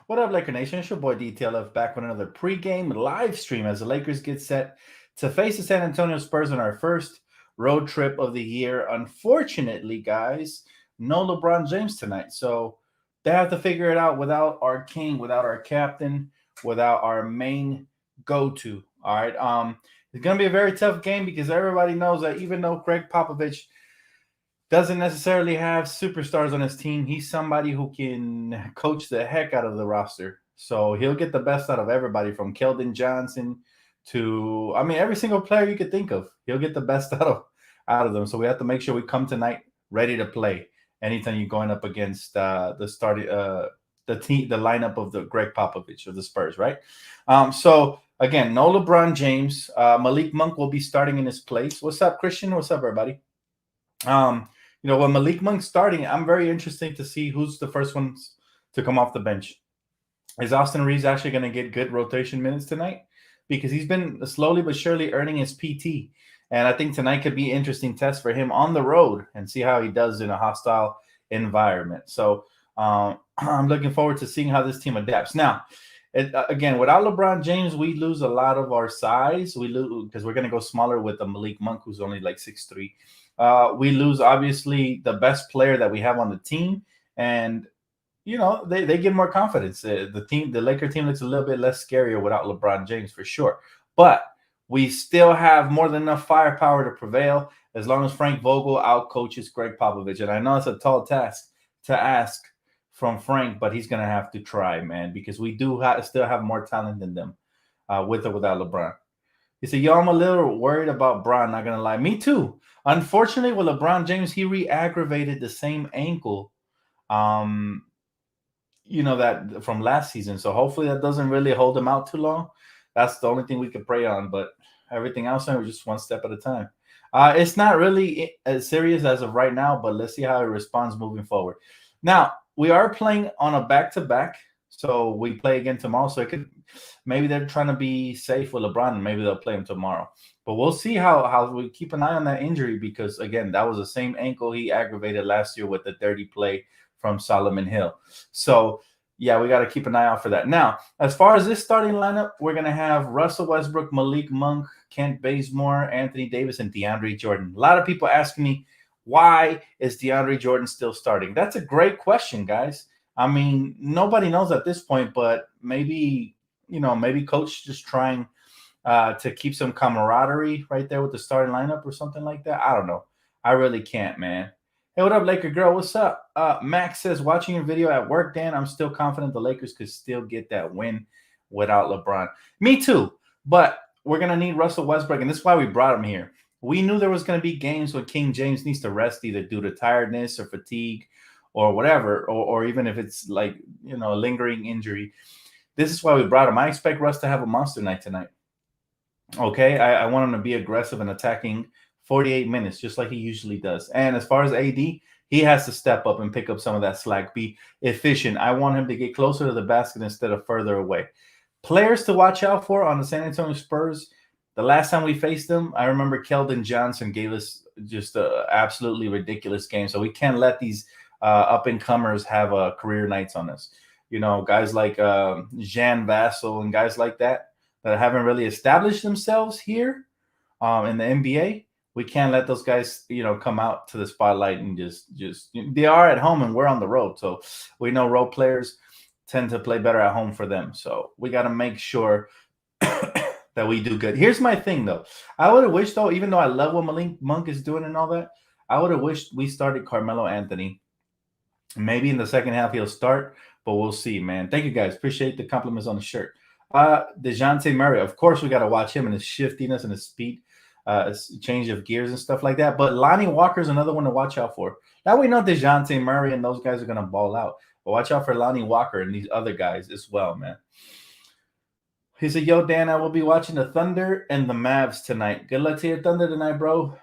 What up, Laker Nation? It's your boy DTLF back with another pregame live stream as the Lakers get set to face the San Antonio Spurs on our first road trip of the year. Unfortunately, guys, no LeBron James tonight. So they have to figure it out without our king, without our captain, without our main go-to. All right. It's gonna be a very tough game because everybody knows that even though Greg Popovich doesn't necessarily have superstars on his team. He's somebody who can coach the heck out of the roster. So he'll get the best out of everybody from Keldon Johnson to every single player you could think of. He'll get the best out of them. So we have to make sure we come tonight ready to play. Anytime you're going up against the lineup of the Greg Popovich of the Spurs, right? So again, no LeBron James. Malik Monk will be starting in his place. What's up, Christian? What's up, everybody? When Malik Monk's starting, I'm very interested to see who's the first ones to come off the bench. Is Austin Reaves actually going to get good rotation minutes tonight? Because he's been slowly but surely earning his PT. And I think tonight could be an interesting test for him on the road and see how he does in a hostile environment. So I'm looking forward to seeing how this team adapts. Now, again, without LeBron James, we lose a lot of our size. We lose because we're going to go smaller with a Malik Monk, who's only like 6'3". We lose, obviously, the best player that we have on the team. And, they get more confidence. The Laker team looks a little bit less scarier without LeBron James for sure. But we still have more than enough firepower to prevail as long as Frank Vogel outcoaches Greg Popovich. And I know it's a tall task to ask from Frank, but he's going to have to try, man, because we do still have more talent than them with or without LeBron. He said, yo, I'm a little worried about Bron, not going to lie. Me too. Unfortunately, with LeBron James, he re-aggravated the same ankle, that from last season. So hopefully that doesn't really hold him out too long. That's the only thing we could pray on. But everything else, we're just one step at a time. It's not really as serious as of right now, but let's see how he responds moving forward. Now, we are playing on a back-to-back. So we play again tomorrow. So maybe they're trying to be safe with LeBron, and maybe they'll play him tomorrow. But we'll see how we keep an eye on that injury because, again, that was the same ankle he aggravated last year with the dirty play from Solomon Hill. So, yeah, we got to keep an eye out for that. Now, as far as this starting lineup, we're going to have Russell Westbrook, Malik Monk, Kent Bazemore, Anthony Davis, and DeAndre Jordan. A lot of people ask me, why is DeAndre Jordan still starting? That's a great question, guys. Nobody knows at this point, but maybe coach just trying to keep some camaraderie right there with the starting lineup or something like that. I don't know. I really can't, man. Hey, what up, Laker girl? What's up? Max says, watching your video at work, Dan, I'm still confident the Lakers could still get that win without LeBron. Me too, but we're going to need Russell Westbrook, and this is why we brought him here. We knew there was going to be games when King James needs to rest either due to tiredness or fatigue or whatever, or even if it's like, a lingering injury. This is why we brought him. I expect Russ to have a monster night tonight. Okay, I want him to be aggressive and attacking 48 minutes, just like he usually does. And as far as AD, he has to step up and pick up some of that slack, be efficient. I want him to get closer to the basket instead of further away. Players to watch out for on the San Antonio Spurs. The last time we faced them, I remember Keldon Johnson gave us just an absolutely ridiculous game. So we can't let these up-and-comers have career nights on us. Guys like Jean Vassell and guys like that haven't really established themselves here in the NBA. We can't let those guys, come out to the spotlight and just they are at home and we're on the road. So we know road players tend to play better at home for them. So we got to make sure that we do good. Here's my thing, though. I would have wished, though, even though I love what Malik Monk is doing and all that, I would have wished we started Carmelo Anthony. Maybe in the second half he'll start, but we'll see, man. Thank you, guys. Appreciate the compliments on the shirt. DeJounte Murray, of course, we got to watch him and his shiftiness and his speed, change of gears and stuff like that. But Lonnie Walker's another one to watch out for. Now we know DeJounte Murray and those guys are going to ball out. But watch out for Lonnie Walker and these other guys as well, man. He said, yo, Dan, I will be watching the Thunder and the Mavs tonight. Good luck to your Thunder tonight, bro.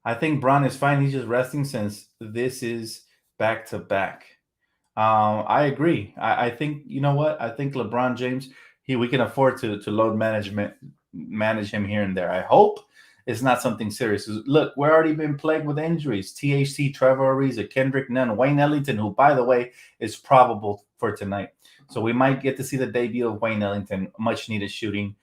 I think Bron is fine. He's just resting since this is back-to-back. I agree. I think, you know what? I think LeBron James, we can afford to load manage him here and there. I hope it's not something serious. Look, we're already been plagued with injuries. THC, Trevor Ariza, Kendrick Nunn, Wayne Ellington, who, by the way, is probable for tonight. So we might get to see the debut of Wayne Ellington, much needed shooting.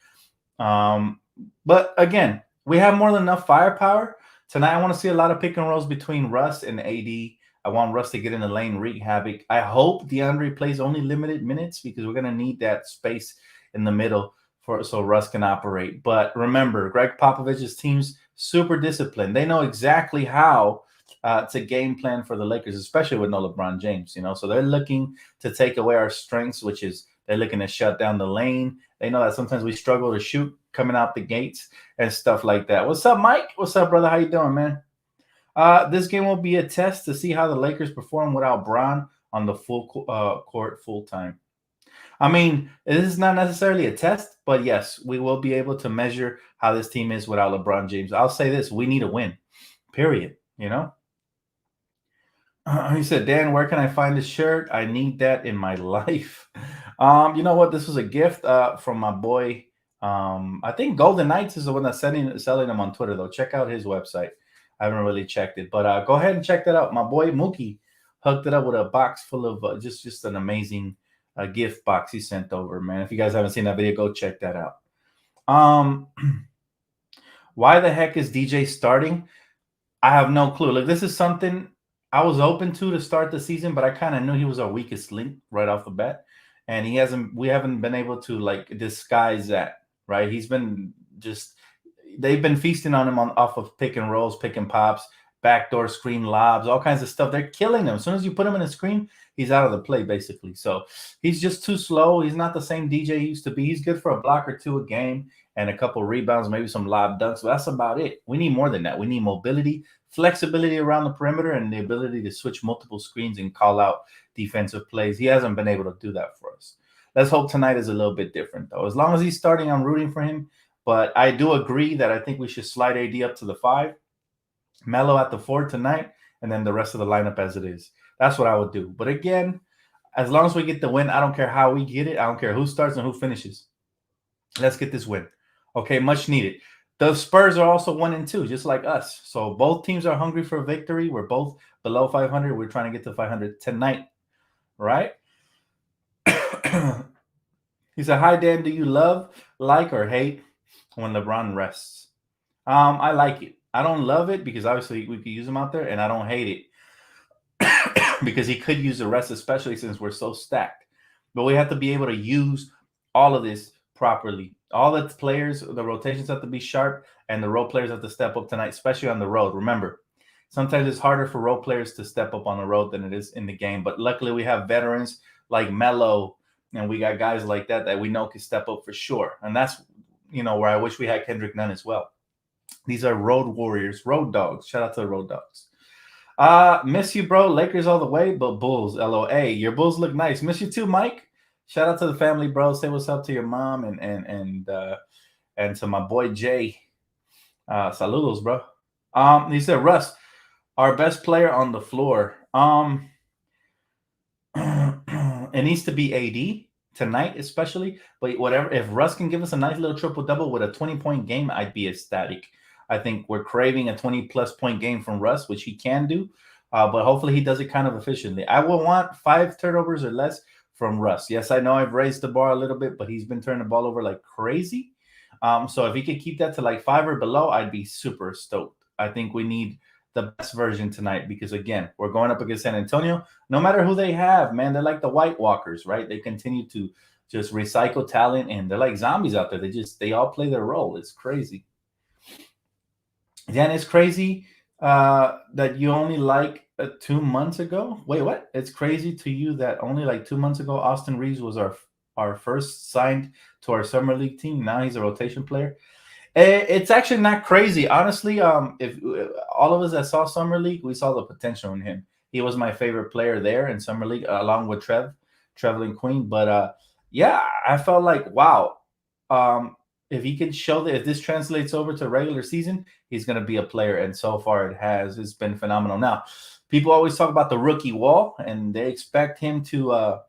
But again, we have more than enough firepower. Tonight, I want to see a lot of pick and rolls between Russ and AD. I want Russ to get in the lane, wreak havoc. I hope DeAndre plays only limited minutes because we're going to need that space in the middle so Russ can operate. But remember, Greg Popovich's team's super disciplined. They know exactly how to game plan for the Lakers, especially with no LeBron James. So they're looking to take away our strengths, which is they're looking to shut down the lane. They know that sometimes we struggle to shoot coming out the gates and stuff like that. What's up, Mike? What's up, brother? How you doing, man? This game will be a test to see how the Lakers perform without Bron on the full court full time. I mean, this is not necessarily a test, but yes, we will be able to measure how this team is without LeBron James. I'll say this: we need a win, period. He said, Dan, where can I find this shirt? I need that in my life. You know what? This was a gift from my boy. I think Golden Knights is the one that's selling them on Twitter, though. Check out his website. I haven't really checked it, but go ahead and check that out. My boy Mookie hooked it up with a box full of just an amazing gift box he sent over, man. If you guys haven't seen that video, go check that out. Why the heck is DJ starting? I have no clue. Like, this is something I was open to start the season, but I kind of knew he was our weakest link right off the bat, and we haven't been able to like disguise that, right? They've been feasting on him off of pick and rolls, pick and pops, backdoor screen lobs, all kinds of stuff. They're killing him. As soon as you put him in a screen, he's out of the play, basically. So he's just too slow. He's not the same DJ he used to be. He's good for a block or two a game and a couple rebounds, maybe some lob dunks, but that's about it. We need more than that. We need mobility, flexibility around the perimeter, and the ability to switch multiple screens and call out defensive plays. He hasn't been able to do that for us. Let's hope tonight is a little bit different, though. As long as he's starting, I'm rooting for him. But I do agree that I think we should slide AD up to the 5, Melo at the 4 tonight, and then the rest of the lineup as it is. That's what I would do. But again, as long as we get the win, I don't care how we get it. I don't care who starts and who finishes. Let's get this win. Okay, much needed. The Spurs are also 1-2, just like us. So both teams are hungry for a victory. We're both below 500. We're trying to get to 500 tonight, right? He said, hi, Dan. Do you love, like, or hate when LeBron rests? I like it. I don't love it because obviously we could use him out there, and I don't hate it because he could use the rest, especially since we're so stacked. But we have to be able to use all of this properly. All the players, the rotations have to be sharp, and the role players have to step up tonight, especially on the road. Remember, sometimes it's harder for role players to step up on the road than it is in the game. But luckily, we have veterans like Melo, and we got guys like that we know can step up for sure. And that's, where I wish we had Kendrick Nunn as well. These are road warriors, road dogs. Shout out to the road dogs. Miss you, bro. Lakers all the way, but Bulls, LOA. Your Bulls look nice. Miss you too, Mike. Shout out to the family, bro. Say what's up to your mom and to my boy Jay. Saludos, bro. He said, Russ, our best player on the floor. It needs to be AD tonight, especially. But whatever, if Russ can give us a nice little triple-double with a 20-point game, I'd be ecstatic. I think we're craving a 20-plus point game from Russ, which he can do. But hopefully he does it kind of efficiently. I will want 5 turnovers or less from Russ. Yes, I know I've raised the bar a little bit, but he's been turning the ball over like crazy. So if he could keep that to like 5 or below, I'd be super stoked. I think we need the best version tonight because, again, we're going up against San Antonio. No matter who they have, man, they're like the White Walkers, right? They continue to just recycle talent, and they're like zombies out there. They all play their role. It's crazy. Dan, it's crazy that you only like 2 months ago. Wait, what? It's crazy to you that only like 2 months ago, Austin Reaves was our first signed to our summer league team. Now he's a rotation player. It's actually not crazy, honestly. If all of us that saw summer league, we saw the potential in him. He was my favorite player there in summer league, along with Trevelin Queen. But yeah, I felt like, wow. If he can show that, if this translates over to regular season, he's going to be a player. And so far it has. It's been phenomenal. Now, people always talk about the rookie wall, and they expect him to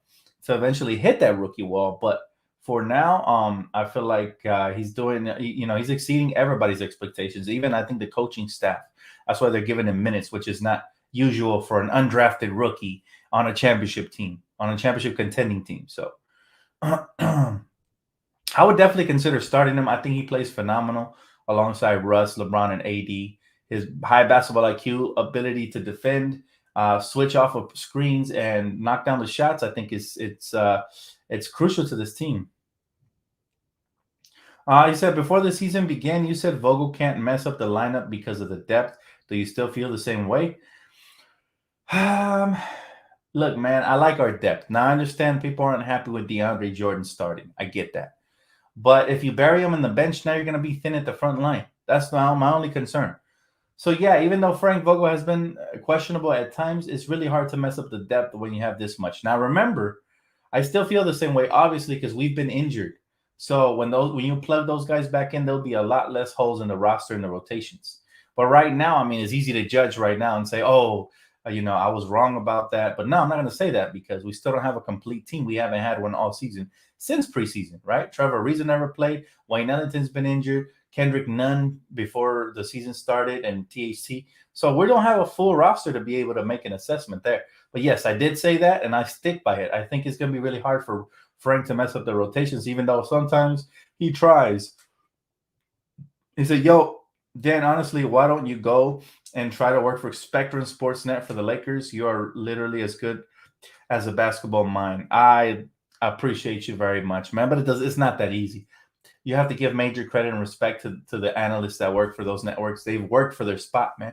eventually hit that rookie wall. But for now, I feel like he's doing, he's exceeding everybody's expectations, even I think the coaching staff. That's why they're giving him minutes, which is not usual for an undrafted rookie on a championship team, on a championship contending team. So I would definitely consider starting him. I think he plays phenomenal alongside Russ, LeBron, and AD. His high basketball IQ, ability to defend, switch off of screens, and knock down the shots, I think it's crucial to this team. He said before the season began, you said Vogel can't mess up the lineup because of the depth. Do you still feel the same way? Um, Look, man, I like our depth. Now I understand people aren't happy with DeAndre Jordan starting. I get that. But if you bury him in the bench, now you're going to be thin at the front line. That's now my only concern. So yeah, even though Frank Vogel has been questionable at times, it's really hard to mess up the depth when you have this much. Now remember, I still feel the same way, obviously, because we've been injured. So when you plug those guys back in, there'll be a lot less holes in the roster and the rotations. But right now, I mean, it's easy to judge right now and say, oh, I was wrong about that. But no, I'm not going to say that because we still don't have a complete team. We haven't had one all season since preseason, right? Trevor Ariza never played. Wayne Ellington's been injured. Kendrick Nunn before the season started, and THT. So we don't have a full roster to be able to make an assessment there. But yes, I did say that, and I stick by it. I think it's going to be really hard for Frank to mess up the rotations, even though sometimes he tries. He said, yo, Dan, honestly, why don't you go and try to work for Spectrum Sportsnet for the Lakers? You are literally as good as a basketball mind. I appreciate you very much, man, but it's not that easy. You have to give major credit and respect to the analysts that work for those networks. They've worked for their spot, man.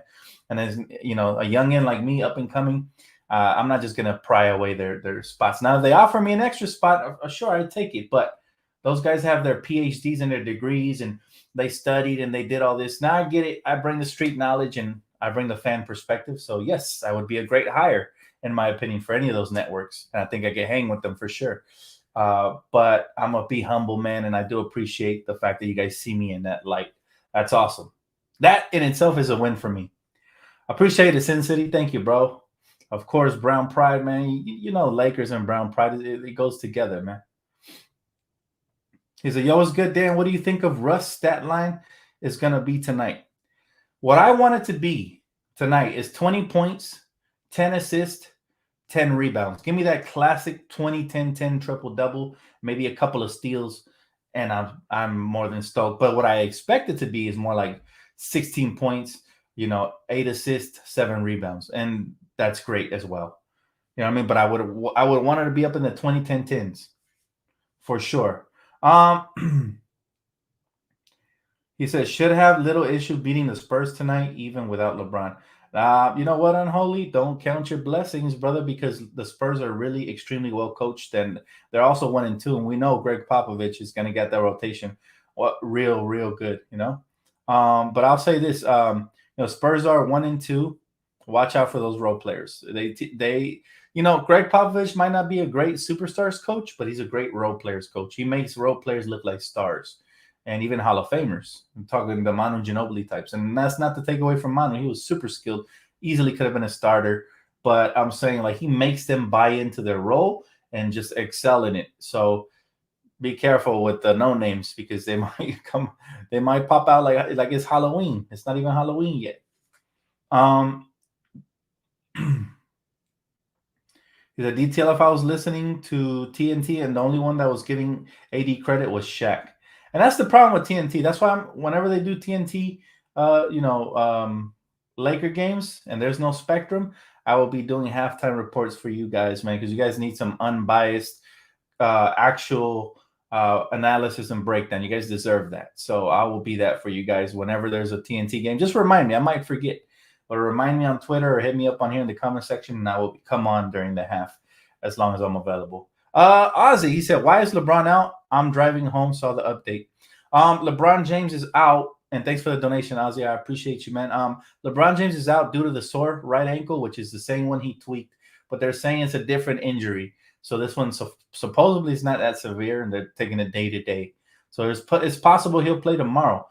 And as a youngin like me, up and coming, I'm not just gonna pry away their spots. Now, if they offer me an extra spot, sure, I'd take it. But those guys have their PhDs and their degrees, and they studied and they did all this. Now I get it. I bring the street knowledge and I bring the fan perspective. So yes, I would be a great hire, in my opinion, for any of those networks. And I think I could hang with them for sure. But I'm a be humble, man, and I do appreciate the fact that you guys see me in that light. That's awesome. That in itself is a win for me. Appreciate it, Sin City. Thank you, bro. Of course, Brown Pride, man. Lakers and Brown Pride, it goes together, man. He said, yo, what's good, Dan? What do you think of Russ' stat line is going to be tonight? What I want it to be tonight is 20 points, 10 assists, 10 rebounds. Give me that classic 20-10-10 triple-double, maybe a couple of steals, and I'm more than stoked. But what I expect it to be is more like 16 points, 8 assists, 7 rebounds. And that's great as well. You know what I mean? But I would want it to be up in the 20-10-10s for sure. He says, should have little issue beating the Spurs tonight, even without LeBron. You know what, Unholy? Don't count your blessings, brother, because the Spurs are really extremely well coached, and they're also 1-2. And we know Greg Popovich is going to get that rotation real good, But I'll say this: Spurs are 1-2. Watch out for those role players. They Greg Popovich might not be a great superstars coach, but he's a great role players coach. He makes role players look like stars. And even Hall of Famers. I'm talking the Manu Ginobili types. And that's not to take away from Manu. He was super skilled, easily could have been a starter. But I'm saying, he makes them buy into their role and just excel in it. So be careful with the no names because they might pop out like it's Halloween. It's not even Halloween yet. The detail, if I was listening to TNT and the only one that was giving AD credit was Shaq. And that's the problem with TNT. That's why whenever they do TNT, Laker games and there's no Spectrum, I will be doing halftime reports for you guys, man, because you guys need some unbiased, actual analysis and breakdown. You guys deserve that. So I will be that for you guys whenever there's a TNT game. Just remind me. I might forget. But remind me on Twitter or hit me up on here in the comment section, and I will come on during the half as long as I'm available. Ozzy, he said, why is LeBron out? I'm driving home, saw the update. LeBron James is out, and thanks for the donation, Ozzy. I appreciate you, man. LeBron James is out due to the sore right ankle, which is the same one he tweaked, but they're saying it's a different injury. So this one supposedly is not that severe, and they're taking it day to day. So it's possible he'll play tomorrow.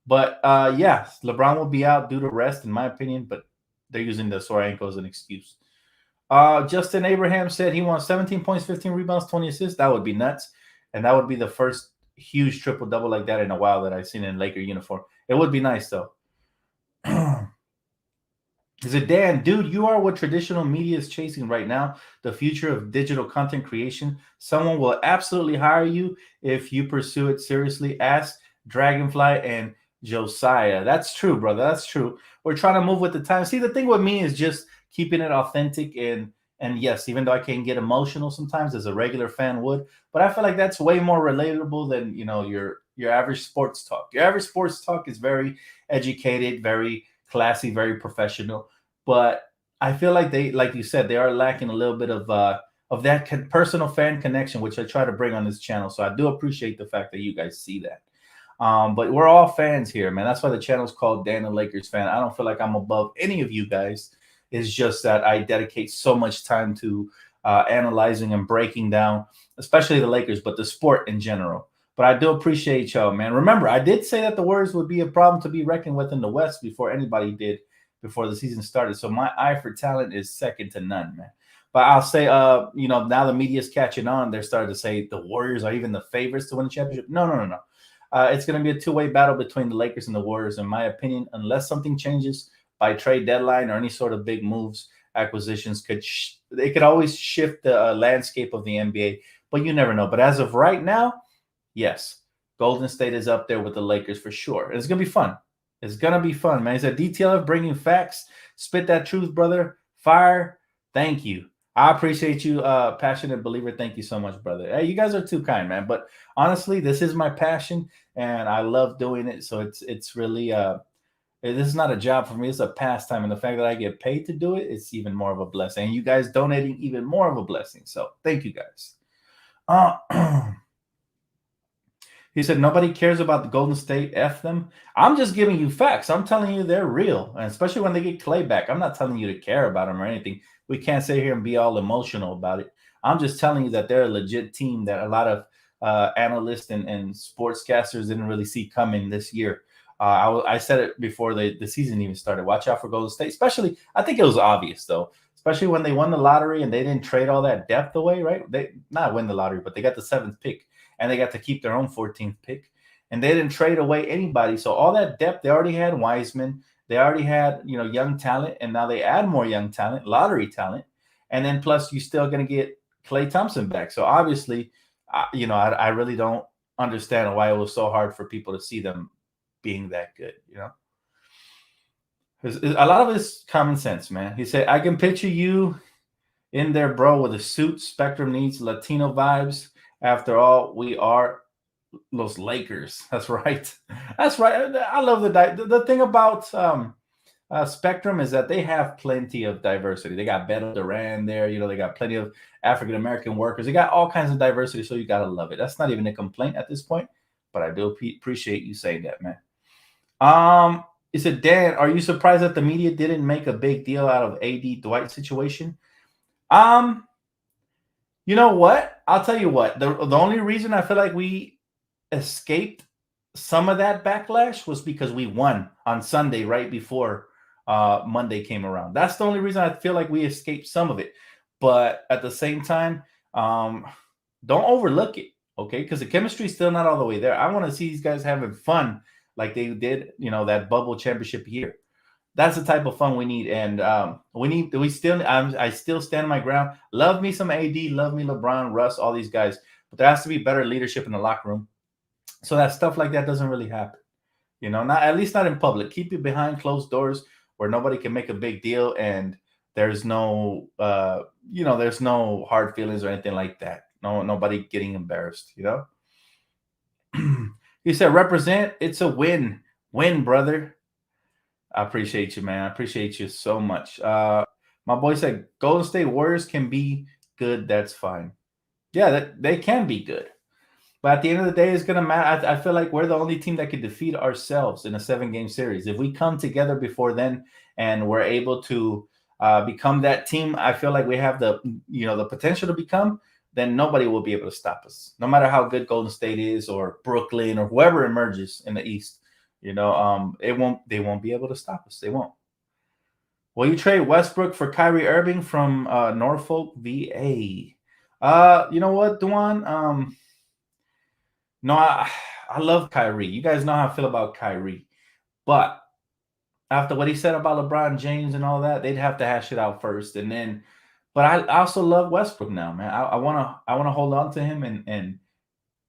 But LeBron will be out due to rest, in my opinion, but they're using the sore ankle as an excuse. Justin Abraham said he wants 17 points, 15 rebounds, 20 assists. That would be nuts. And that would be the first huge triple double like that in a while that I've seen in Laker uniform. It would be nice though. Is it Dan, dude? You are what traditional media is chasing right now, the future of digital content creation. Someone will absolutely hire you if you pursue it seriously. Ask Dragonfly and Josiah. That's true, brother. That's true. We're trying to move with the time. See, the thing with me is just keeping it authentic and yes, even though I can get emotional sometimes as a regular fan would, but I feel like that's way more relatable than your average sports talk. Your average sports talk is very educated, very classy, very professional. But I feel like they, like you said, they are lacking a little bit of that personal fan connection, which I try to bring on this channel. So I do appreciate the fact that you guys see that. But we're all fans here, man. That's why the channel's called Dan the Lakers Fan. I don't feel like I'm above any of you guys. It's just that I dedicate so much time to analyzing and breaking down, especially the Lakers, but the sport in general. But I do appreciate y'all, man. Remember, I did say that the Warriors would be a problem to be reckoned with in the West before anybody did, before the season started. So my eye for talent is second to none, man. But I'll say, now the media's catching on. They're starting to say the Warriors are even the favorites to win the championship. No. It's going to be a two-way battle between the Lakers and the Warriors, in my opinion, unless something changes by trade deadline or any sort of big moves, acquisitions they could always shift the landscape of the NBA, but you never know. But as of right now, yes, Golden State is up there with the Lakers for sure. It's going to be fun. It's going to be fun, man. It's a DTLF bringing facts. Spit that truth, brother. Fire. Thank you. I appreciate you, passionate believer. Thank you so much, brother. Hey, you guys are too kind, man. But honestly, this is my passion, and I love doing it. So it's really this is not a job for me. It's a pastime, and the fact that I get paid to do it, it's even more of a blessing. And you guys donating, even more of a blessing. So thank you guys. He said, nobody cares about the Golden State. F them. I'm just giving you facts. I'm telling you they're real. And especially when they get Clay back. I'm not telling you to care about them or anything. We can't sit here and be all emotional about it. I'm just telling you that they're a legit team that a lot of analysts and sportscasters didn't really see coming this year. I said it before the season even started. Watch out for Golden State. Especially, I think it was obvious, though. Especially when they won the lottery and they didn't trade all that depth away, right? They not win the lottery, but they got the 7th pick. And they got to keep their own 14th pick. And they didn't trade away anybody. So all that depth, they already had Wiseman. They already had, young talent. And now they add more young talent, lottery talent. And then plus you're still going to get Klay Thompson back. So obviously, I really don't understand why it was so hard for people to see them being that good, A lot of it's common sense, man. He said, I can picture you in there, bro, with a suit. Spectrum needs Latino vibes. After all, we are Los Lakers. That's right. That's right. I love the thing about Spectrum is that they have plenty of diversity. They got Beto Duran there. They got plenty of African-American workers. They got all kinds of diversity, so you got to love it. That's not even a complaint at this point, but I do appreciate you saying that, man. He said, Dan, are you surprised that the media didn't make a big deal out of AD Dwight situation? You know what? I'll tell you what. The only reason I feel like we escaped some of that backlash was because we won on Sunday right before Monday came around. That's the only reason I feel like we escaped some of it. But at the same time, don't overlook it, okay? Because the chemistry is still not all the way there. I want to see these guys having fun like they did, that bubble championship year. That's the type of fun we need, and I still stand my ground. Love me some AD, love me LeBron, Russ, all these guys, but there has to be better leadership in the locker room, so that stuff like that doesn't really happen. Not at least not in public. Keep it behind closed doors where nobody can make a big deal, and there's no, there's no hard feelings or anything like that. Nobody getting embarrassed. He said, "Represent. It's a win, brother." I appreciate you, man. I appreciate you so much. My boy said Golden State Warriors can be good. That's fine. Yeah, they can be good. But at the end of the day, it's going to matter. I feel like we're the only team that could defeat ourselves in a 7-game series. If we come together before then and we're able to become that team, I feel like we have the potential to become, then nobody will be able to stop us. No matter how good Golden State is or Brooklyn or whoever emerges in the East. They won't be able to stop us. They won't. Will you trade Westbrook for Kyrie Irving from Norfolk, VA? You know what, Duan? No, I love Kyrie. You guys know how I feel about Kyrie, but after what he said about LeBron James and all that, they'd have to hash it out first, and then. But I also love Westbrook now, man. I wanna hold on to him, and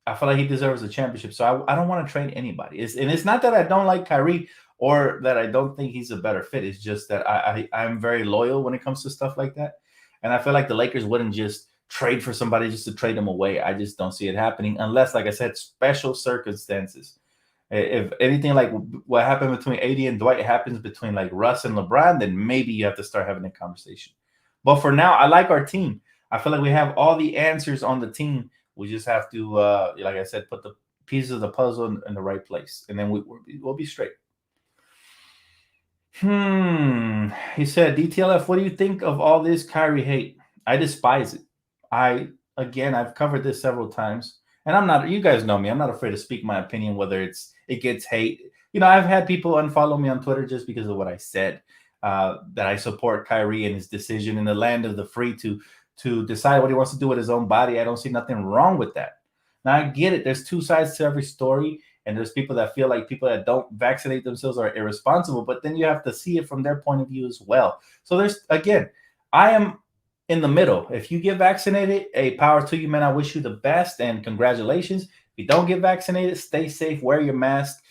I feel like he deserves a championship. So I don't want to trade anybody. It's not that I don't like Kyrie or that I don't think he's a better fit. It's just that I'm very loyal when it comes to stuff like that. And I feel like the Lakers wouldn't just trade for somebody just to trade them away. I just don't see it happening unless, like I said, special circumstances. If anything like what happened between AD and Dwight happens between like Russ and LeBron, then maybe you have to start having a conversation. But for now, I like our team. I feel like we have all the answers on the team. We just have to, like I said, put the pieces of the puzzle in the right place, and then we'll be straight. He said, DTLF, what do you think of all this Kyrie hate? I despise it. I've covered this several times, and I'm not. You guys know me. I'm not afraid to speak my opinion, whether it gets hate. I've had people unfollow me on Twitter just because of what I said. That I support Kyrie and his decision in the land of the free to decide what he wants to do with his own body. I don't see nothing wrong with that. Now I get it. There's two sides to every story, and there's people that feel like people that don't vaccinate themselves are irresponsible, but then you have to see it from their point of view as well. So I am in the middle. If you get vaccinated, a power to you, man. I wish you the best and congratulations. If you don't get vaccinated, stay safe, wear your mask,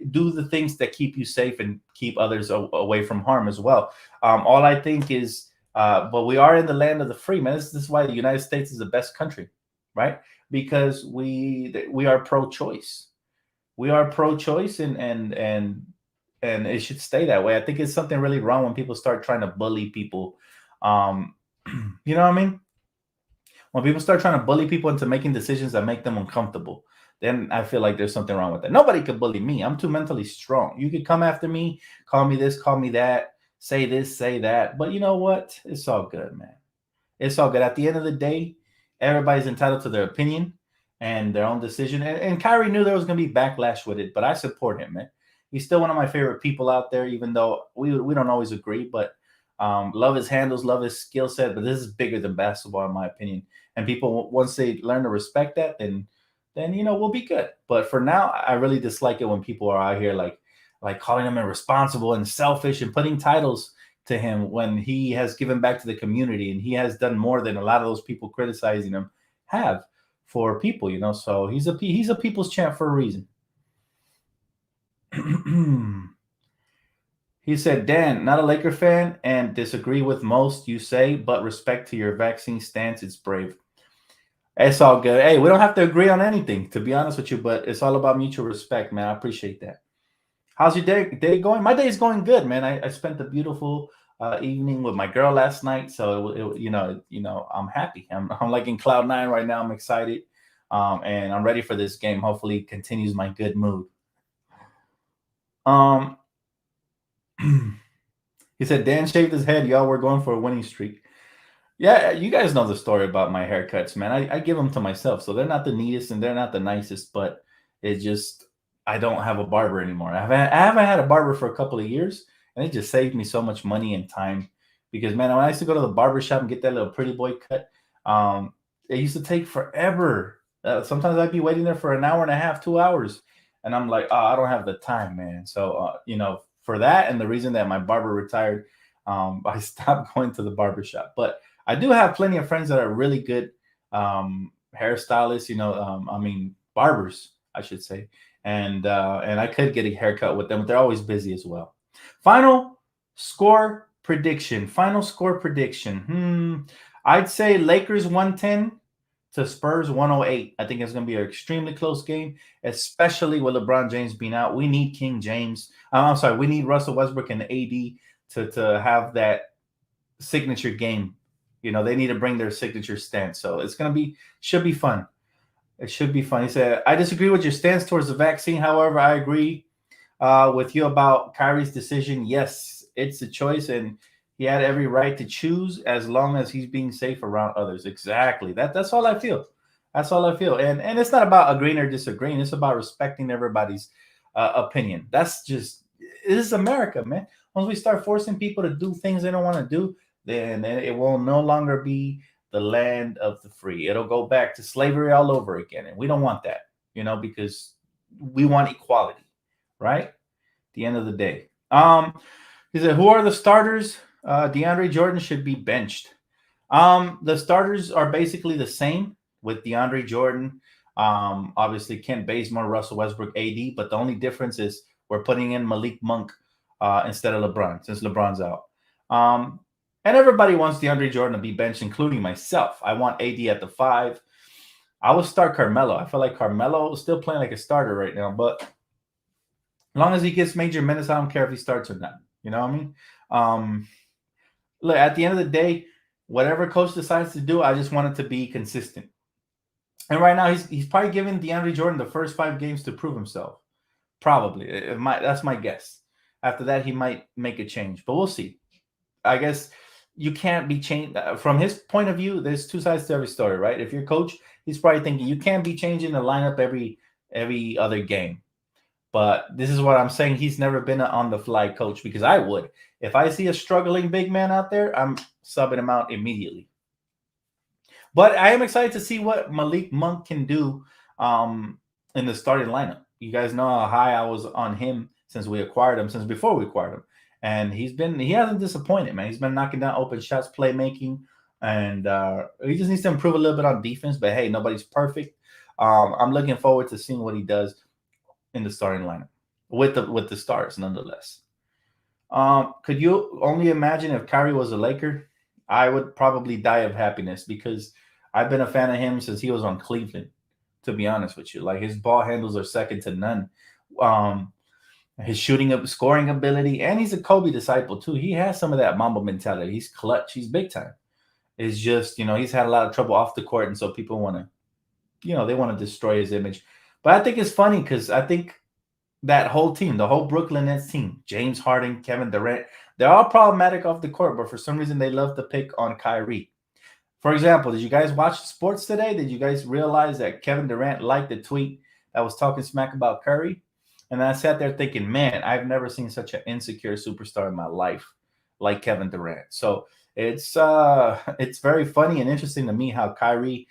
do the things that keep you safe and keep others away from harm as well. All I think is, but we are in the land of the free, man. This is why the United States is the best country, right? Because we are pro-choice. We are pro-choice, and it should stay that way. I think it's something really wrong when people start trying to bully people. You know what I mean? When people start trying to bully people into making decisions that make them uncomfortable, then I feel like there's something wrong with that. Nobody could bully me. I'm too mentally strong. You could come after me, call me this, call me that, say this, say that. But you know what? It's all good, man. It's all good. At the end of the day, everybody's entitled to their opinion and their own decision. And Kyrie knew there was going to be backlash with it, but I support him, man. He's still one of my favorite people out there, even though we don't always agree. But love his handles, love his skill set. But this is bigger than basketball, in my opinion. And people, once they learn to respect that, then we'll be good. But for now, I really dislike it when people are out here like calling him irresponsible and selfish and putting titles to him when he has given back to the community and he has done more than a lot of those people criticizing him have for people. So he's a people's champ for a reason. He said, Dan, not a Laker fan and disagree with most you say, but respect to your vaccine stance. It's brave. It's all good. Hey, we don't have to agree on anything, to be honest with you, but it's all about mutual respect, man. I appreciate that. How's your day going? My day is going good, man. I spent a beautiful evening with my girl last night, so I'm happy. I'm like in cloud nine right now. I'm excited, and I'm ready for this game. Hopefully, it continues my good mood. He said Dan shaved his head. Y'all were going for a winning streak. Yeah, you guys know the story about my haircuts, man. I give them to myself, so they're not the neatest and they're not the nicest, but it just I don't have a barber anymore. I haven't had a barber for a couple of years, and it just saved me so much money and time. Because man, when I used to go to the barber shop and get that little pretty boy cut, it used to take forever. Sometimes I'd be waiting there for an hour and a half, 2 hours, and I'm like, oh, I don't have the time, man. So for that and the reason that my barber retired, I stopped going to the barber shop. But I do have plenty of friends that are really good hairstylists, barbers, I should say. And I could get a haircut with them, but they're always busy as well. Final score prediction. I'd say Lakers 110 to Spurs 108. I think it's going to be an extremely close game, especially with LeBron James being out. We need King James. We need Russell Westbrook and AD to have that signature game. They need to bring their signature stance. So it's should be fun. It should be fun. He said, I disagree with your stance towards the vaccine. However, I agree with you about Kyrie's decision. Yes, it's a choice, and he had every right to choose as long as he's being safe around others. Exactly. That's all I feel. That's all I feel. And it's not about agreeing or disagreeing. It's about respecting everybody's opinion. This is America, man. Once we start forcing people to do things they don't want to do, then it will no longer be the land of the free. It'll go back to slavery all over again. And we don't want that, because we want equality, right? At the end of the day. He said, who are the starters? DeAndre Jordan should be benched. The starters are basically the same with DeAndre Jordan. Obviously, Kent Bazemore, Russell Westbrook, AD, but the only difference is we're putting in Malik Monk instead of LeBron, since LeBron's out. And everybody wants DeAndre Jordan to be benched, including myself. I want AD at the 5. I would start Carmelo. I feel like Carmelo is still playing like a starter right now, but as long as he gets major minutes, I don't care if he starts or not. You know what I mean? Look, at the end of the day, whatever coach decides to do, I just want it to be consistent. And right now, he's probably giving DeAndre Jordan the first 5 games to prove himself. Probably. That's my guess. After that, he might make a change, but we'll see. I guess you can't be changed. From his point of view, there's 2 sides to every story, right? If you're coach, he's probably thinking you can't be changing the lineup every other game. But this is what I'm saying. He's never been an on-the-fly coach, because I would. If I see a struggling big man out there, I'm subbing him out immediately. But I am excited to see what Malik Monk can do in the starting lineup. You guys know how high I was on him since before we acquired him. And he hasn't disappointed, man. He's been knocking down open shots, playmaking, and he just needs to improve a little bit on defense. But hey, nobody's perfect. I'm looking forward to seeing what he does in the starting lineup with the stars, nonetheless. Could you only imagine if Kyrie was a Laker? I would probably die of happiness, because I've been a fan of him since he was on Cleveland, to be honest with you. Like, his ball handles are second to none. His scoring ability, and he's a Kobe disciple too. He has some of that Mamba mentality. He's clutch. He's big time. It's just, he's had a lot of trouble off the court, and so people want to, they want to destroy his image. But I think it's funny, because I think that whole team, the whole Brooklyn Nets team, James Harden, Kevin Durant, they're all problematic off the court, but for some reason they love to pick on Kyrie. For example, did you guys watch sports today? Did you guys realize that Kevin Durant liked the tweet that was talking smack about Curry? And I sat there thinking, man, I've never seen such an insecure superstar in my life like Kevin Durant. So it's very funny and interesting to me how Kyrie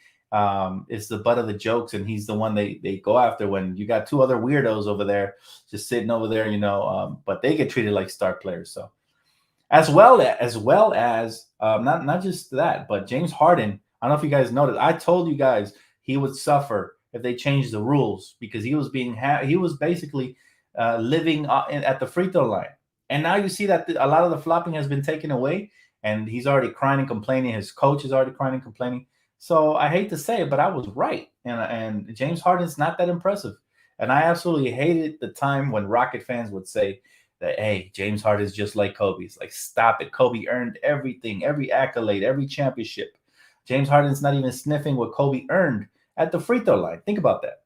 is the butt of the jokes, and he's the one they go after when you got 2 other weirdos over there just sitting over there, but they get treated like star players. So as well as not just that, but James Harden. I don't know if you guys noticed. I told you guys he would suffer if they changed the rules, because he was basically living at the free throw line. And now you see that a lot of the flopping has been taken away, and he's already crying and complaining. His coach is already crying and complaining. So I hate to say it, but I was right. And James Harden's not that impressive. And I absolutely hated the time when Rocket fans would say that, hey, James Harden's just like Kobe. It's like, stop it. Kobe earned everything, every accolade, every championship. James Harden's not even sniffing what Kobe earned at the free throw line. Think about that.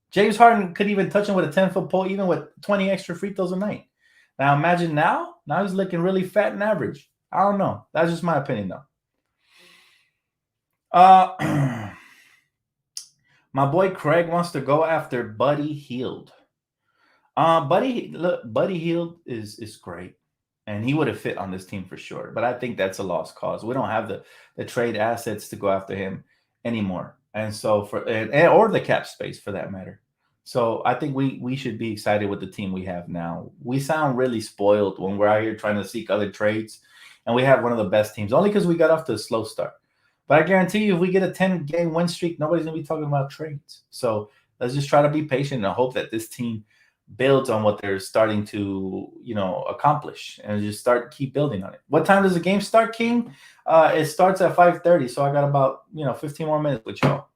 James Harden could even touch him with a 10-foot pole, even with 20 extra free throws a night. Now imagine now he's looking really fat and average. I don't know. That's just my opinion, though. My boy Craig wants to go after Buddy Hield. Buddy Hield is great, and he would have fit on this team for sure. But I think that's a lost cause. We don't have the trade assets to go after him anymore, and so or the cap space for that matter. So I think we should be excited with the team we have now. We sound really spoiled when we're out here trying to seek other trades, and we have one of the best teams only because we got off to a slow start. But I guarantee you, if we get a 10-game win streak, nobody's going to be talking about trades. So let's just try to be patient and hope that this team builds on what they're starting to, accomplish, and just keep building on it. What time does the game start, King? It starts at 5:30, so I got about 15 more minutes with y'all.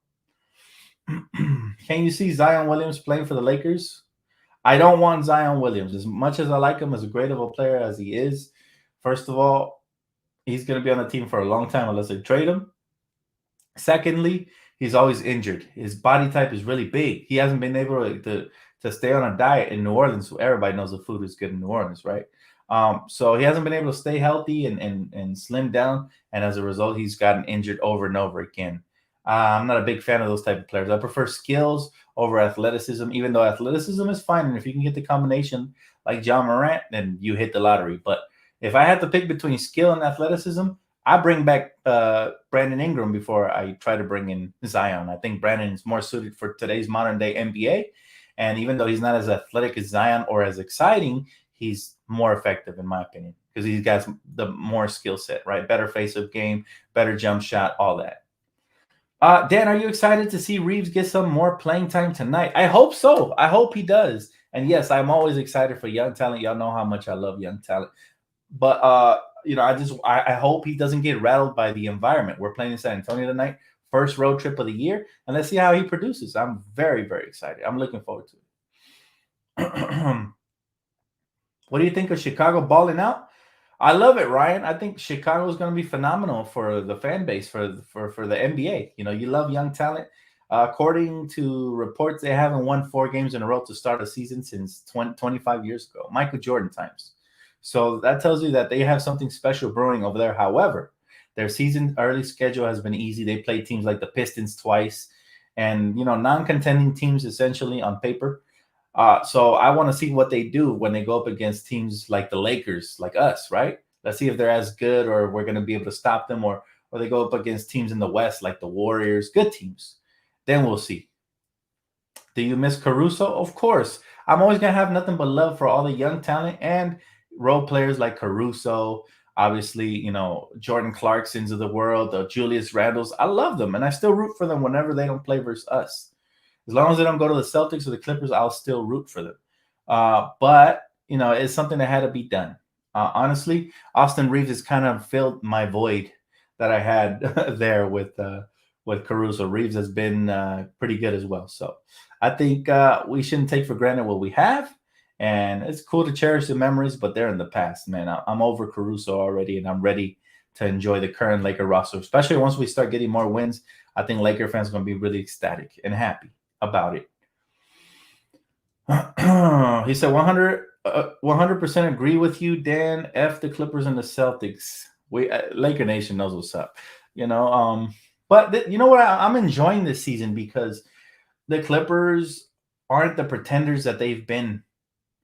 Can you see Zion Williams playing for the Lakers? I don't want Zion Williams. As much as I like him, as great of a player as he is, first of all, he's going to be on the team for a long time unless they trade him. Secondly, he's always injured. His body type is really big. He hasn't been able to stay on a diet in New Orleans. Everybody knows the food is good in New Orleans, right? So he hasn't been able to stay healthy and slim down, and as a result, he's gotten injured over and over again. I'm not a big fan of those type of players. I prefer skills over athleticism, even though athleticism is fine, and if you can get the combination like John Morant, then you hit the lottery. But if I had to pick between skill and athleticism, I bring back Brandon Ingram before I try to bring in Zion. I think Brandon is more suited for today's modern day NBA. And even though he's not as athletic as Zion or as exciting, he's more effective in my opinion because he's got the more skill set, right? Better face up game, better jump shot, all that. Dan, are you excited to see Reaves get some more playing time tonight? I hope so. I hope he does. And yes, I'm always excited for young talent. Y'all know how much I love young talent. But I hope he doesn't get rattled by the environment. We're playing in San Antonio tonight, first road trip of the year, and let's see how he produces. I'm very, very excited. I'm looking forward to it. What do you think of Chicago balling out? I love it, Ryan. I think Chicago is going to be phenomenal for the fan base for the NBA. You know, you love young talent. According to reports, they haven't won 4 games in a row to start a season since 25 years ago, Michael Jordan times. So that tells you that they have something special brewing over there. However, their season early schedule has been easy. They play teams like the Pistons twice, and non-contending teams essentially on paper. So I want to see what they do when they go up against teams like the Lakers, like us, right? Let's see if they're as good or we're going to be able to stop them, or they go up against teams in the West like the Warriors, good teams. Then we'll see. Do you miss Caruso? Of course. I'm always going to have nothing but love for all the young talent and role players like Caruso, obviously, Jordan Clarksons of the world, the Julius Randles. I love them, and I still root for them whenever they don't play versus us. As long as they don't go to the Celtics or the Clippers, I'll still root for them. But it's something that had to be done. Honestly, Austin Reaves has kind of filled my void that I had there with Caruso. Reaves has been pretty good as well. So I think we shouldn't take for granted what we have. And it's cool to cherish the memories, but they're in the past, man. I'm over Caruso already, and I'm ready to enjoy the current Laker roster, especially once we start getting more wins. I think Laker fans are going to be really ecstatic and happy about it. He said 100% agree with you, Dan. F the Clippers and the Celtics. Laker Nation knows what's up, But you know what? I'm enjoying this season because the Clippers aren't the pretenders that they've been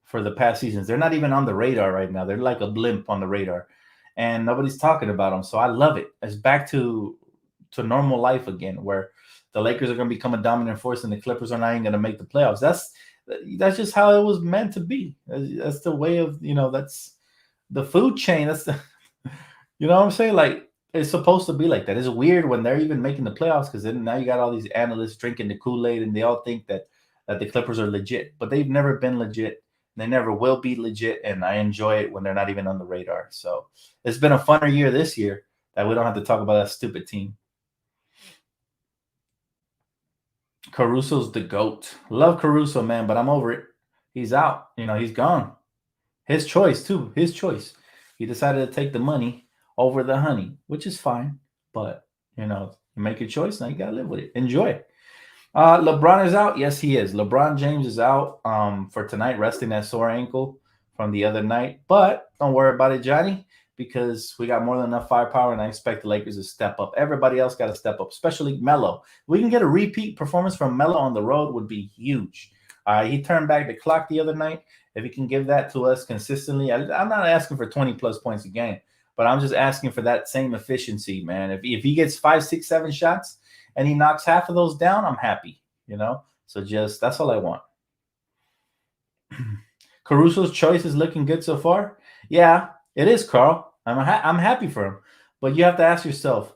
for the past seasons. They're not even on the radar right now. They're like a blimp on the radar, and nobody's talking about them. So I love it. It's back to normal life again, where the Lakers are going to become a dominant force and the Clippers are not even going to make the playoffs. That's just how it was meant to be. That's the way of, that's the food chain. That's the, what I'm saying? Like, it's supposed to be like that. It's weird when they're even making the playoffs because then now you got all these analysts drinking the Kool-Aid and they all think that the Clippers are legit, but they've never been legit. They never will be legit, and I enjoy it when they're not even on the radar. So it's been a funner year this year that we don't have to talk about that stupid team. Caruso's the GOAT. Love Caruso, man, but I'm over it. He's out. He's gone. His choice, too. His choice. He decided to take the money over the honey, which is fine. But, you make your choice. Now you got to live with it. Enjoy. LeBron is out. Yes, he is. LeBron James is out for tonight, resting that sore ankle from the other night. But don't worry about it, Johnny, because we got more than enough firepower, and I expect the Lakers to step up. Everybody else got to step up, especially Melo. We can get a repeat performance from Melo on the road would be huge. He turned back the clock the other night. If he can give that to us consistently, I'm not asking for 20-plus points a game, but I'm just asking for that same efficiency, man. If he gets 5, 6, 7 shots, and he knocks half of those down, I'm happy, So that's all I want. Caruso's choice is looking good so far. Yeah, it is, Carl. I'm happy for him. But you have to ask yourself,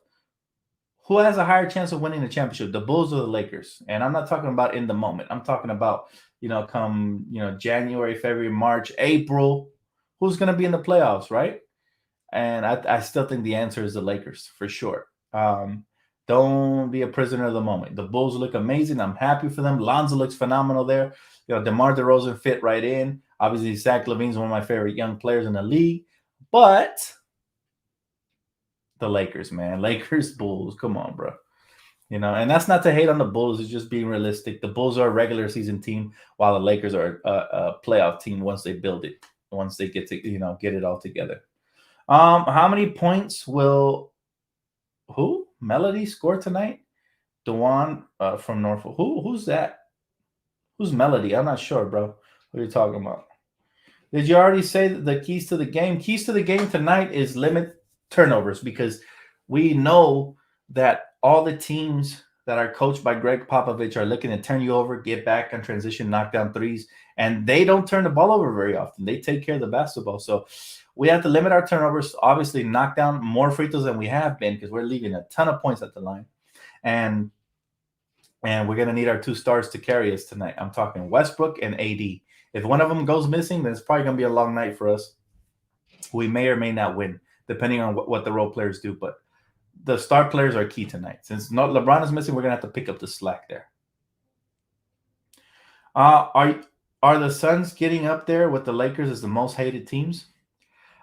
who has a higher chance of winning the championship, the Bulls or the Lakers? And I'm not talking about in the moment. I'm talking about, come, January, February, March, April. Who's going to be in the playoffs, right? And I still think the answer is the Lakers, for sure. Don't be a prisoner of the moment. The Bulls look amazing. I'm happy for them. Lonzo looks phenomenal there. DeMar DeRozan fit right in. Obviously, Zach LaVine's one of my favorite young players in the league. But the Lakers, man. Lakers, Bulls. Come on, bro. And that's not to hate on the Bulls. It's just being realistic. The Bulls are a regular season team, while the Lakers are a playoff team once they build it, once they get to, get it all together. How many points will Melody score tonight? Dewan from Norfolk. Who's that? Who's Melody? I'm not sure, bro. What are you talking about? Did you already say the keys to the game? Keys to the game tonight is limit turnovers because we know that all the teams that are coached by Greg Popovich are looking to turn you over, get back on transition, knock down threes, and they don't turn the ball over very often. They take care of the basketball. So we have to limit our turnovers, obviously knock down more free throws than we have been because we're leaving a ton of points at the line. And we're going to need our two stars to carry us tonight. I'm talking Westbrook and AD. If one of them goes missing, then it's probably going to be a long night for us. We may or may not win, depending on what the role players do. But the star players are key tonight. Since LeBron is missing, we're going to have to pick up the slack there. Are the Suns getting up there with the Lakers as the most hated teams?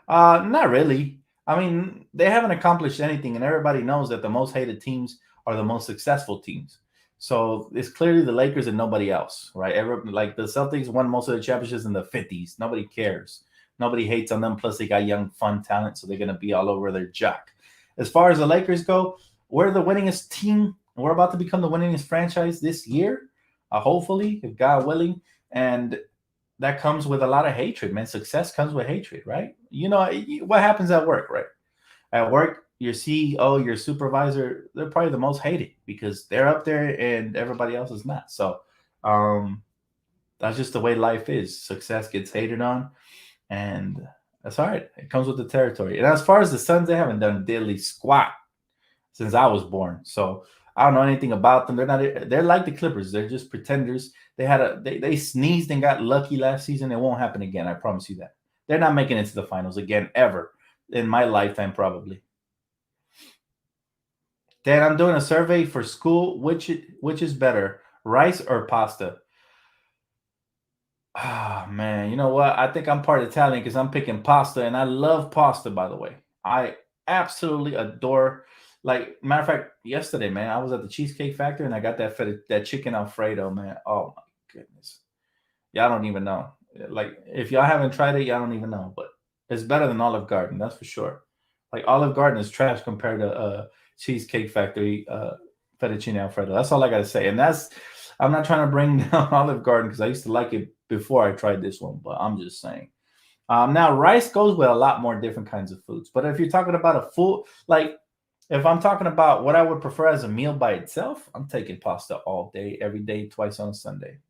Not really. I mean, they haven't accomplished anything, and everybody knows that the most hated teams are the most successful teams. So it's clearly the Lakers and nobody else, right? Like the Celtics won most of the championships in the 50s. Nobody cares. Nobody hates on them. Plus, they got young, fun talent, so they're going to be all over their jock. As far as the Lakers go, we're the winningest team. We're about to become the winningest franchise this year, hopefully, if God willing. And that comes with a lot of hatred, man. Success comes with hatred, right? You know what happens at work, right? At work, your CEO, your supervisor, they're probably the most hated because they're up there and everybody else is not. So that's just the way life is. Success gets hated on, and that's all right. It comes with the territory. And as far as the Suns, they haven't done diddly squat since I was born. So I don't know anything about them. They're like the Clippers. They're just pretenders. They sneezed and got lucky last season. It won't happen again. I promise you that. They're not making it to the finals again ever in my lifetime, probably. Dan, I'm doing a survey for school. Which is better, rice or pasta? Ah, man, you know what? I think I'm part Italian because I'm picking pasta, and I love pasta, by the way. I absolutely adore. Like, matter of fact, yesterday, man, I was at the Cheesecake Factory and I got that chicken Alfredo, man. Oh my goodness, y'all don't even know. Like, if y'all haven't tried it, y'all don't even know. But it's better than Olive Garden, that's for sure. Like, Olive Garden is trash compared to Cheesecake Factory fettuccine Alfredo. That's all I gotta say. And I'm not trying to bring down Olive Garden because I used to like it before I tried this one, but I'm just saying. Now, rice goes with a lot more different kinds of foods. But if you're talking about a full, like, if I'm talking about what I would prefer as a meal by itself, I'm taking pasta all day, every day, twice on Sunday.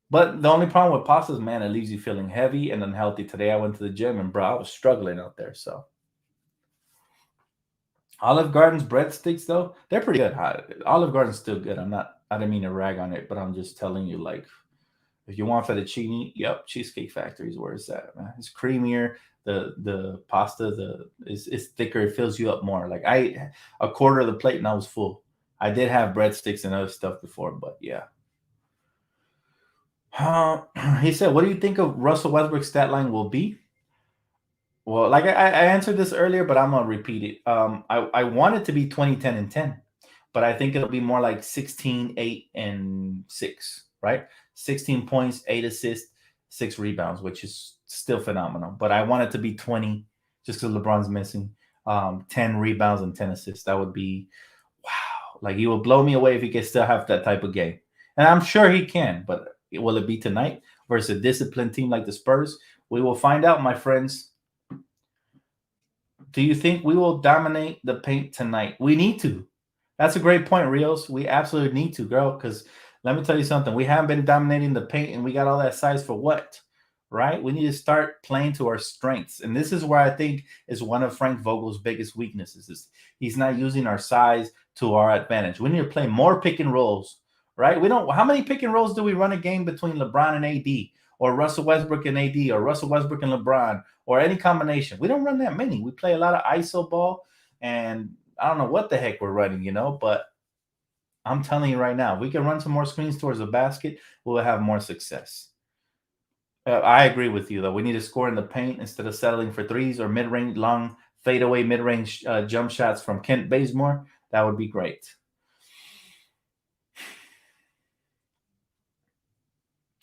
But the only problem with pasta is, man, it leaves you feeling heavy and unhealthy. Today I went to the gym and, bro, I was struggling out there. So Olive Garden's breadsticks, though, they're pretty good. Olive Garden's still good. I didn't mean to rag on it, but I'm just telling you, like, if you want fettuccine, yep, Cheesecake Factory is where it's at, man. It's creamier. The pasta is thicker. It fills you up more. Like, I ate a quarter of the plate and I was full. I did have breadsticks and other stuff before, but yeah. He said, "What do you think of Russell Westbrook's stat line will be?" Well, like I answered this earlier, but I'm gonna repeat it. I want it to be 20, 10, and 10, but I think it'll be more like 16, 8, and 6, right? 16 points, 8 assists, 6 rebounds, which is still phenomenal. But I want it to be 20 just because LeBron's missing. 10 rebounds and 10 assists. That would be wow. Like, he will blow me away if he can still have that type of game. And I'm sure he can, but will it be tonight versus a disciplined team like the Spurs? We will find out, my friends. Do you think we will dominate the paint tonight? We need to. That's a great point, Rios. We absolutely need to, girl, because let me tell you something. We haven't been dominating the paint, and we got all that size for what, right? We need to start playing to our strengths. And this is where I think is one of Frank Vogel's biggest weaknesses is he's not using our size to our advantage. We need to play more pick and rolls, right? How many pick and rolls do we run a game between LeBron and AD, or Russell Westbrook and AD, or Russell Westbrook and LeBron, or any combination? We don't run that many. We play a lot of ISO ball, and I don't know what the heck we're running, but I'm telling you right now, if we can run some more screens towards the basket, we'll have more success. I agree with you, though. We need to score in the paint instead of settling for threes or mid-range, long fadeaway mid-range jump shots from Kent Bazemore. That would be great.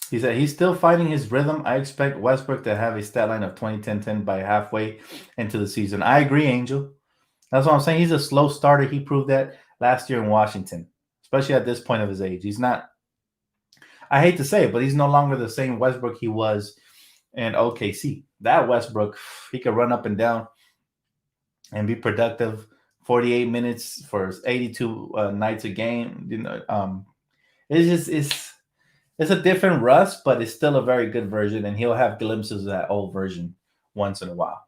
He said he's still finding his rhythm. I expect Westbrook to have a stat line of 20-10-10 by halfway into the season. I agree, Angel. That's what I'm saying. He's a slow starter. He proved that last year in Washington, especially at this point of his age. He's not, I hate to say it, but he's no longer the same Westbrook he was and OKC. That Westbrook, he could run up and down and be productive. 48 minutes for 82 nights a game. It's just it's a different Russ, but it's still a very good version, and he'll have glimpses of that old version once in a while.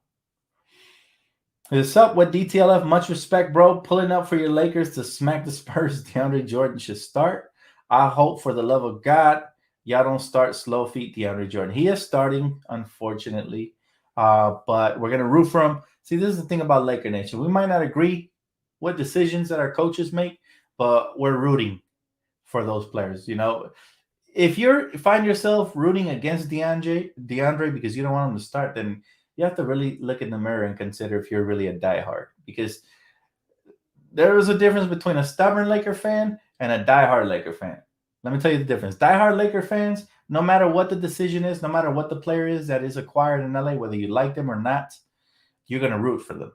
What's up with DTLF? Much respect, bro. Pulling up for your Lakers to smack the Spurs. DeAndre Jordan should start. I hope for the love of God, y'all don't start slow feet DeAndre Jordan. He is starting, unfortunately, but we're going to root for him. See, this is the thing about Laker Nation. We might not agree with decisions that our coaches make, but we're rooting for those players. If you find yourself rooting against DeAndre because you don't want him to start, then you have to really look in the mirror and consider if you're really a diehard. Because there is a difference between a stubborn Laker fan and a diehard Laker fan. Let me tell you the difference. Diehard Laker fans, no matter what the decision is, no matter what the player is that is acquired in LA, whether you like them or not, you're going to root for them.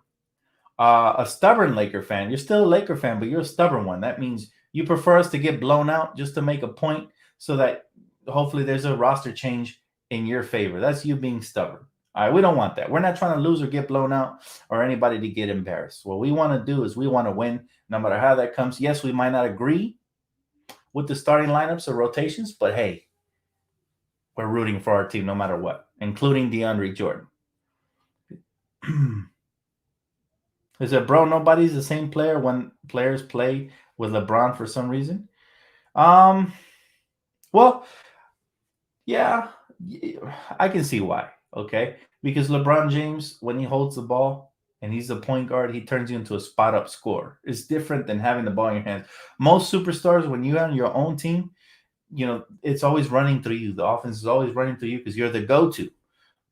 A stubborn Laker fan, you're still a Laker fan, but you're a stubborn one. That means you prefer us to get blown out just to make a point so that hopefully there's a roster change in your favor. That's you being stubborn. All right, we don't want that. We're not trying to lose or get blown out or anybody to get embarrassed. What we want to do is we want to win no matter how that comes. Yes, we might not agree with the starting lineups or rotations, but hey, we're rooting for our team no matter what, including DeAndre Jordan. Is it, bro, nobody's the same player when players play with LeBron for some reason? Well, yeah, I can see why. Okay, because LeBron James, when he holds the ball and he's the point guard, he turns you into a spot up scorer. It's different than having the ball in your hands. Most superstars, when you're on your own team, it's always running through you. The offense is always running through you because you're the go-to.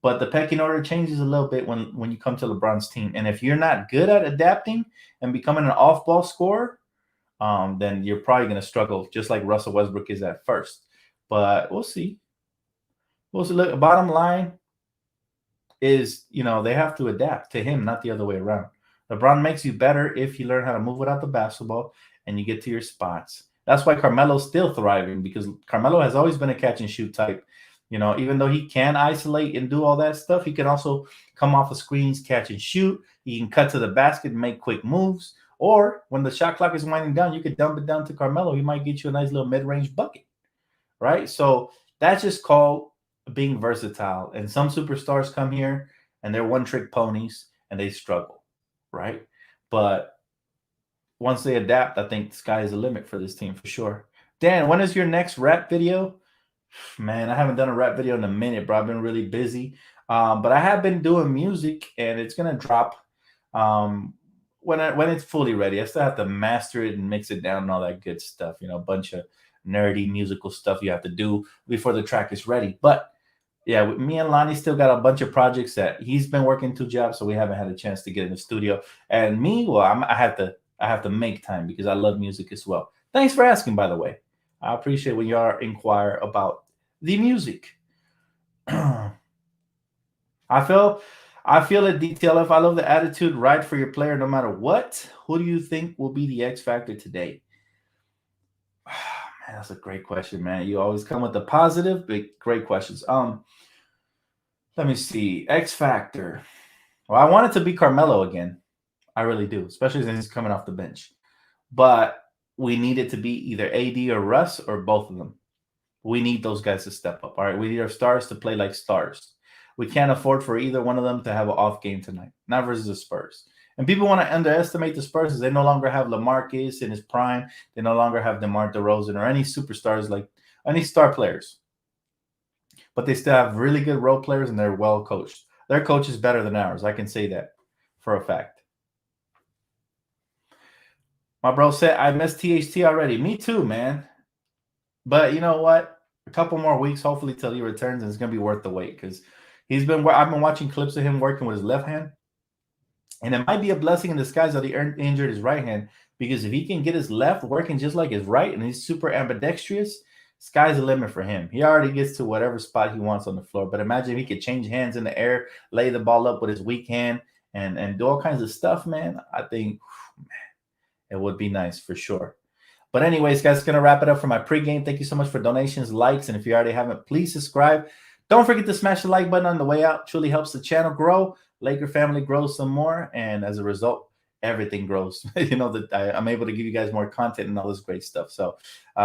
But the pecking order changes a little bit when you come to LeBron's team. And if you're not good at adapting and becoming an off-ball scorer, then you're probably going to struggle, just like Russell Westbrook is at first. But we'll see. Look, bottom line is, they have to adapt to him, not the other way around. LeBron makes you better if you learn how to move without the basketball and you get to your spots. That's why Carmelo's still thriving, because Carmelo has always been a catch and shoot type. Even though he can isolate and do all that stuff, he can also come off of screens, catch and shoot. He can cut to the basket and make quick moves. Or when the shot clock is winding down, you could dump it down to Carmelo. He might get you a nice little mid-range bucket, right? So that's just called being versatile. And some superstars come here and they're one-trick ponies and they struggle, right? But once they adapt, I think the sky is the limit for this team for sure. Dan, when is your next rap video? Man, I haven't done a rap video in a minute, bro. I've been really busy. But I have been doing music, and it's going to drop when it's fully ready. I still have to master it and mix it down and all that good stuff. A bunch of nerdy musical stuff you have to do before the track is ready. But yeah, me and Lonnie still got a bunch of projects that he's been working 2 jobs, so we haven't had a chance to get in the studio. And me, well, I have to make time because I love music as well. Thanks for asking, by the way. I appreciate when y'all inquire about the music. I feel it, DTLF. I love the attitude. Ride for your player no matter what. Who do you think will be the X factor today? Man, that's a great question, man. You always come with the positive, but great questions. Let me see. X factor. Well, I want it to be Carmelo again. I really do, especially since he's coming off the bench. But we need it to be either AD or Russ or both of them. We need those guys to step up. All right. We need our stars to play like stars. We can't afford for either one of them to have an off game tonight, not versus the Spurs. And people want to underestimate the Spurs because they no longer have LaMarcus in his prime. They no longer have DeMar DeRozan or any superstars, like any star players. But they still have really good role players and they're well coached. Their coach is better than ours. I can say that for a fact. My bro said, I missed THT already. Me too, man. But you know what? A couple more weeks, hopefully, till he returns, and it's going to be worth the wait because I've been watching clips of him working with his left hand, and it might be a blessing in disguise that he injured his right hand, because if he can get his left working just like his right and he's super ambidextrous, sky's the limit for him. He already gets to whatever spot he wants on the floor. But imagine if he could change hands in the air, lay the ball up with his weak hand, and do all kinds of stuff, man. I think, it would be nice for sure. But anyways, guys, going to wrap it up for my pregame. Thank you so much for donations, likes, and if you already haven't, please subscribe Don't forget to smash the like button on the way out. Truly helps the channel grow. Laker family grows some more, and as a result, everything grows. You know that I'm able to give you guys more content and all this great stuff. So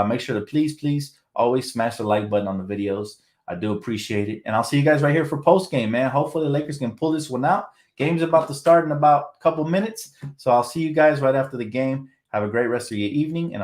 make sure to please always smash the like button on the videos. I do appreciate it, and I'll see you guys right here for post game, man. Hopefully the Lakers can pull this one out. Game's about to start in about a couple minutes, so I'll see you guys right after the game. Have a great rest of your evening, and